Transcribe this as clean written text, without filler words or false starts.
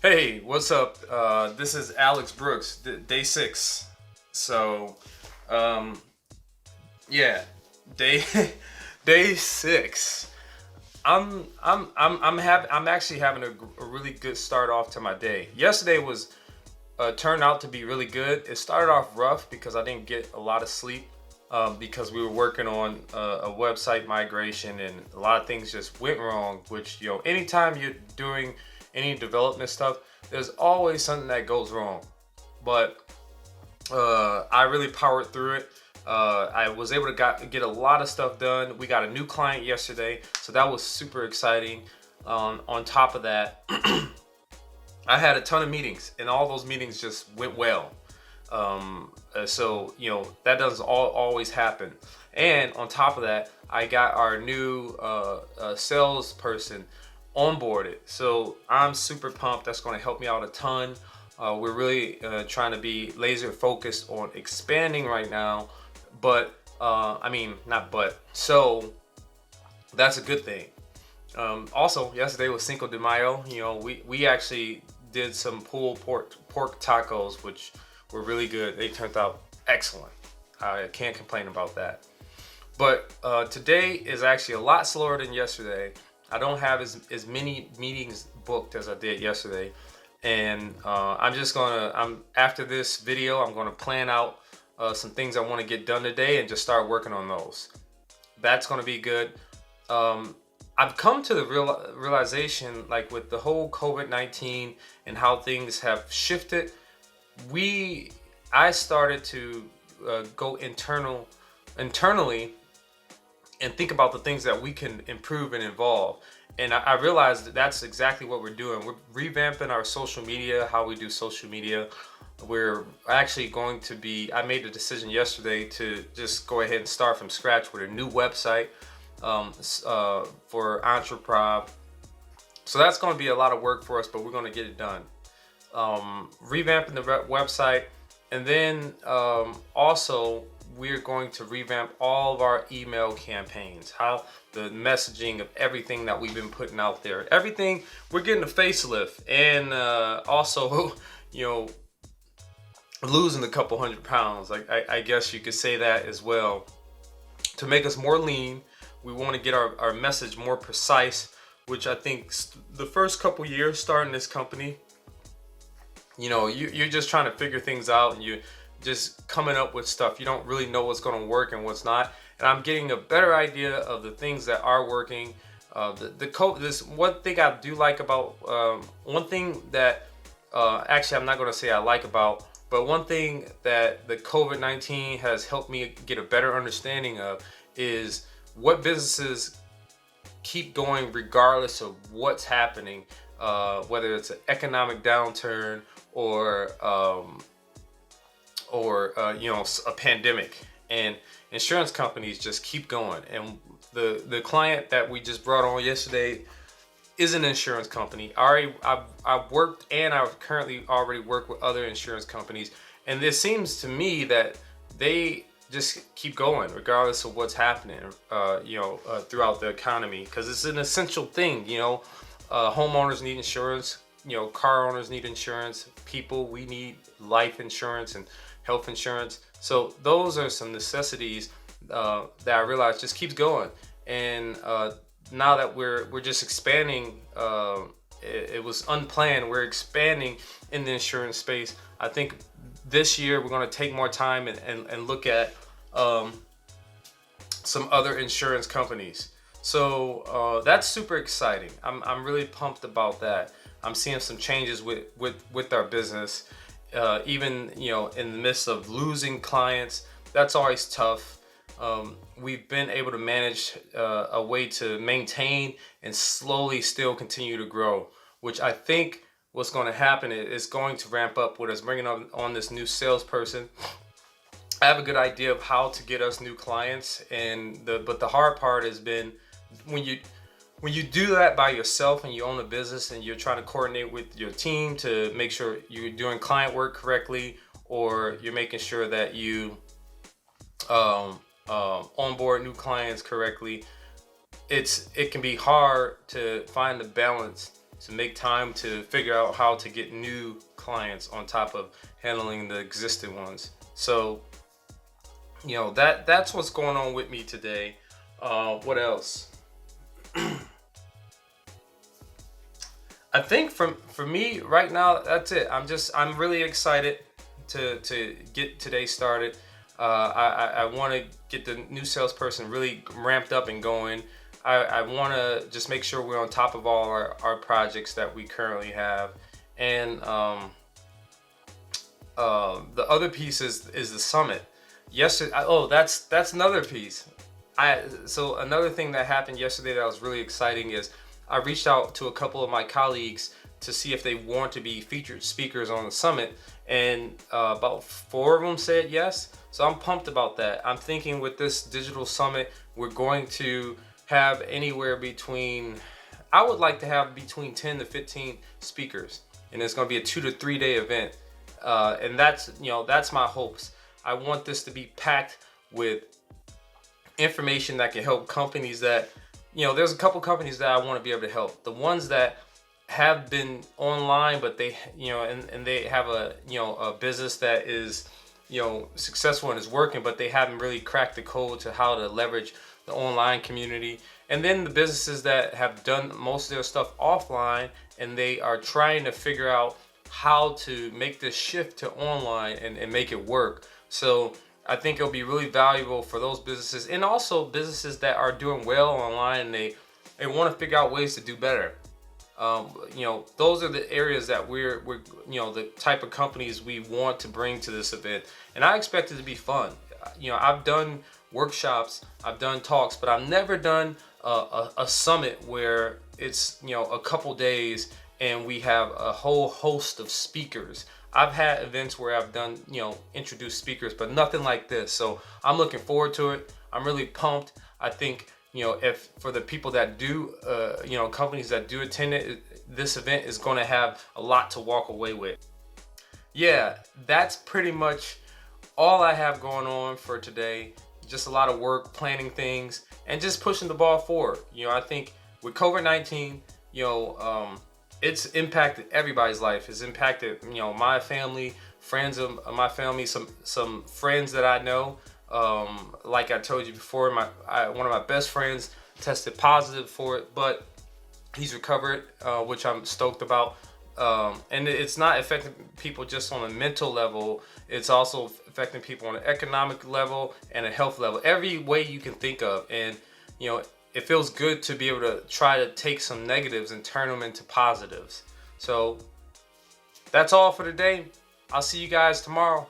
Hey, what's up? This is Alex Brooks, day six. So, um, yeah, day day six. I'm actually having a really good start off to my day. Yesterday was turned out to be really good. It started off rough because I didn't get a lot of sleep because we were working on a website migration and a lot of things just went wrong. Which anytime you're doing any development stuff, there's always something that goes wrong. But I really powered through it. I was able to get a lot of stuff done. We got a new client yesterday, so that was super exciting. On top of that, I had a ton of meetings, and all those meetings just went well. So that doesn't always happen. And on top of that, I got our new salesperson onboarded. So I'm super pumped. That's going to help me out a ton. We're really trying to be laser focused on expanding right now, but not but. So that's a good thing. Also, yesterday was Cinco de Mayo. We actually did some pulled pork tacos, which were really good. They turned out excellent. I can't complain about that. But today is actually a lot slower than yesterday. I don't have as many meetings booked as I did yesterday. And I'm after this video, I'm gonna plan out some things I want to get done today and just start working on those. That's gonna be good. Um, I've come to the realization, like with the whole COVID-19 and how things have shifted, we I started to go internally and think about the things that we can improve and evolve. And I realized that's exactly what we're doing. We're revamping our social media, how we do social media. We're actually going to be, I made the decision yesterday to just go ahead and start from scratch with a new website for Entreprov. So that's going to be a lot of work for us, but we're going to get it done. Revamping the website, and then also we're going to revamp all of our email campaigns, how the messaging of everything that we've been putting out there, everything. We're getting a facelift, and also you know losing a couple 100 pounds. I guess you could say that as well, to make us more lean. We want to get our message more precise, which I think the first couple years starting this company, you're just trying to figure things out, and you're just coming up with stuff. You don't really know what's going to work and what's not. And I'm getting a better idea of the things that are working. This one thing I do like about one thing that actually I'm not going to say I like about, but one thing that the COVID-19 has helped me get a better understanding of is what businesses keep going regardless of what's happening, whether it's an economic downturn or a pandemic. And insurance companies just keep going. And the client that we just brought on yesterday is an insurance company. I've worked, and I've currently already worked with other insurance companies, and this seems to me that they just keep going regardless of what's happening, throughout the economy, because it's an essential thing. Homeowners need insurance. Car owners need insurance. We need life insurance and health insurance. So those are some necessities that I realize just keeps going. And now that we're just expanding, it was unplanned. We're expanding in the insurance space. I think this year we're going to take more time and look at some other insurance companies. So that's super exciting. I'm really pumped about that. I'm seeing some changes with our business. Even in the midst of losing clients, that's always tough. We've been able to manage a way to maintain and slowly still continue to grow, which I think what's going to happen is going to ramp up with us bringing on this new salesperson. I have a good idea of how to get us new clients, but the hard part has been when you do that by yourself and you own a business and you're trying to coordinate with your team to make sure you're doing client work correctly, or you're making sure that you onboard new clients correctly. It can be hard to find the balance to make time to figure out how to get new clients on top of handling the existing ones. So, that's what's going on with me today. What else? I think for me right now, that's it. I'm really excited to get today started. I want to get the new salesperson really ramped up and going. I want to just make sure we're on top of all our projects that we currently have. And the other piece is the summit. Yesterday, that's another piece. So another thing that happened yesterday that was really exciting is I reached out to a couple of my colleagues to see if they want to be featured speakers on the summit, and about 4 of them said yes. So I'm pumped about that. I'm thinking with this digital summit, we're going to have anywhere between, I would like to have between 10 to 15 speakers, and it's going to be a 2 to 3 day event. And that's my hopes. I want this to be packed with information that can help companies that, there's a couple companies that I want to be able to help. The ones that have been online, but they, and they have a business that is, successful and is working, but they haven't really cracked the code to how to leverage the online community. And then the businesses that have done most of their stuff offline, and they are trying to figure out how to make this shift to online and make it work. So I think it'll be really valuable for those businesses, and also businesses that are doing well online and they want to figure out ways to do better. Those are the areas that we're the type of companies we want to bring to this event, and I expect it to be fun. I've done workshops, I've done talks, but I've never done a summit where it's a couple days and we have a whole host of speakers. I've had events where I've done introduced speakers, but nothing like this. So I'm looking forward to it. I'm really pumped. I think if for the people that do companies that do attend it, this event is going to have a lot to walk away with. Yeah, that's pretty much all I have going on for today. Just a lot of work, planning things, and just pushing the ball forward. I think with COVID-19, it's impacted everybody's life. It's impacted, my family, friends of my family, some friends that I know. Like I told you before, one of my best friends tested positive for it, but he's recovered, which I'm stoked about. And it's not affecting people just on a mental level. It's also affecting people on an economic level and a health level. Every way you can think of. And, it feels good to be able to try to take some negatives and turn them into positives. So that's all for today. I'll see you guys tomorrow.